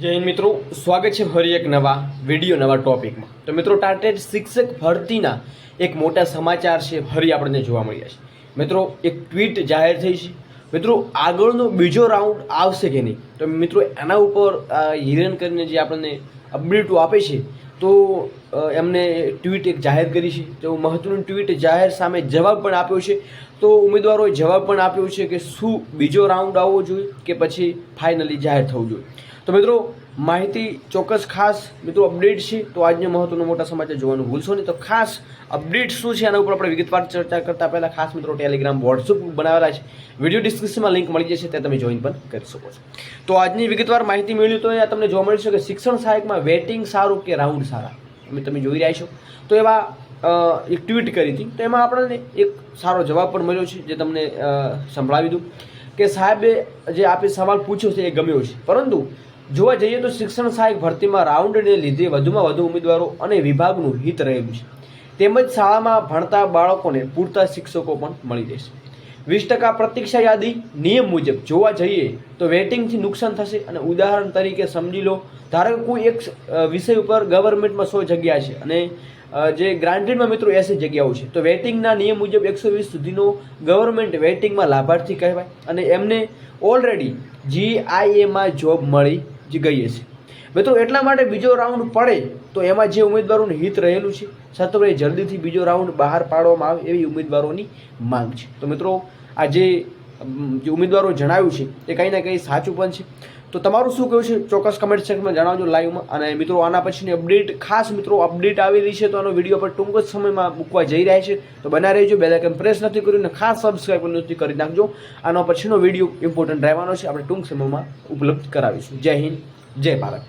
જય હિન્દ મિત્રો, સ્વાગત છે ફરી એક નવા વિડીયો નવા ટોપિકમાં। તો મિત્રો, ટાર્ગેટ શિક્ષક ભરતીના એક મોટા સમાચાર છે ફરી આપણને જોવા મળ્યા છે। મિત્રો, એક ટ્વીટ જાહેર થઈ છે। મિત્રો, આગળનો બીજો રાઉન્ડ આવશે કે નહીં, તો મિત્રો એના ઉપર હિરેન કરીને જે આપણને અપડેટો આપે છે તો એમને ટ્વીટ એક જાહેર કરી છે। તો મહત્વનું ટ્વીટ જાહેર સામે જવાબ પણ આપ્યો છે। તો ઉમેદવારોએ જવાબ પણ આપ્યો છે કે શું બીજો રાઉન્ડ આવવો જોઈએ કે પછી ફાઇનલી જાહેર થવું જોઈએ। તો મિત્રો, માહિતી ચોક્કસ ખાસ મિત્રો અપડેટ છે। તો આજનો મહત્વનો મોટા સમાચાર જોવાનું ભૂલશો નહીં। તો ખાસ અપડેટ શું છે એના ઉપર આપણે વિગતવાર ચર્ચા કરતા પહેલાં ખાસ મિત્રો ટેલિગ્રામ વોટ્સઅપ બનાવેલા છે, વિડીયો ડિસ્ક્રિપ્શનમાં લિંક મળી જશે, ત્યાં તમે જોઈન પણ કરી શકો છો। તો આજની વિગતવાર માહિતી મેળવી તો અહીંયા તમને જોવા મળી છે કે શિક્ષણ સહાયકમાં વેટિંગ સારું કે રાઉન્ડ સારા, તમે જોઈ રહ્યા છો। તો એવા એક ટ્વીટ કરી હતી, તો એમાં આપણને એક સારો જવાબ પણ મળ્યો છે જે તમને સંભળાવી દઉં કે સાહેબે જે આપે સવાલ પૂછ્યો છે એ ગમ્યો છે, પરંતુ જોવા જઈએ તો શિક્ષણ સહાયક ભરતીમાં રાઉન્ડને લીધે વધુમાં વધુ ઉમેદવારો અને વિભાગનું હિત રહેલું છે, તેમજ શાળામાં ભણતા બાળકોને પૂરતા શિક્ષકો પણ મળી રહેશે। 20% પ્રતીક્ષા યાદી નિયમ મુજબ જોવા જઈએ તો વેટિંગથી નુકસાન થશે। અને ઉદાહરણ તરીકે સમજી લો, ધારો કે કોઈ એક વિષય ઉપર ગવર્મેન્ટમાં 100 જગ્યા છે અને જે ગ્રાન્ટેડમાં મિત્રો 80 જગ્યાઓ છે, તો વેટિંગના નિયમ મુજબ 120 સુધીનો ગવર્મેન્ટ વેટિંગમાં લાભાર્થી કહેવાય અને એમને ઓલરેડી GIAમાં જોબ મળી જ ગઈ છે। મિત્રો, એટલા માટે બીજો રાઉન્ડ પડે તો એમાં જે ઉમેદવારોનું હિત રહેલું છે સત્વરે જલ્દીથી બીજો રાઉન્ડ બહાર પાડવામાં આવે એવી ઉમેદવારોની માંગ છે। તો મિત્રો, આ જે ઉમેદવારો જણાવ્યું છે એ કંઈ ના કંઈ સાચું પણ છે। તો તમારું શું કહ્યું છે ચોક્કસ કમેન્ટ સેક્શનમાં જણાવજો લાઈવમાં। અને મિત્રો, આના પછીની અપડેટ ખાસ મિત્રો અપડેટ આવી રહી છે, તો આનો વિડીયો પર ટૂંક જ સમયમાં મૂકવા જઈ રહ્યા છે, તો બના રહેજો। બેલ આઇકન પ્રેસ નથી કર્યું અને ખાસ સબસ્ક્રાઈબ નથી કરી નાખજો। આનો પછીનો વિડીયો ઇમ્પોર્ટન્ટ રહેવાનો છે, આપણે ટૂંક સમયમાં ઉપલબ્ધ કરાવીશું। જય હિન્દ, જય ભારત।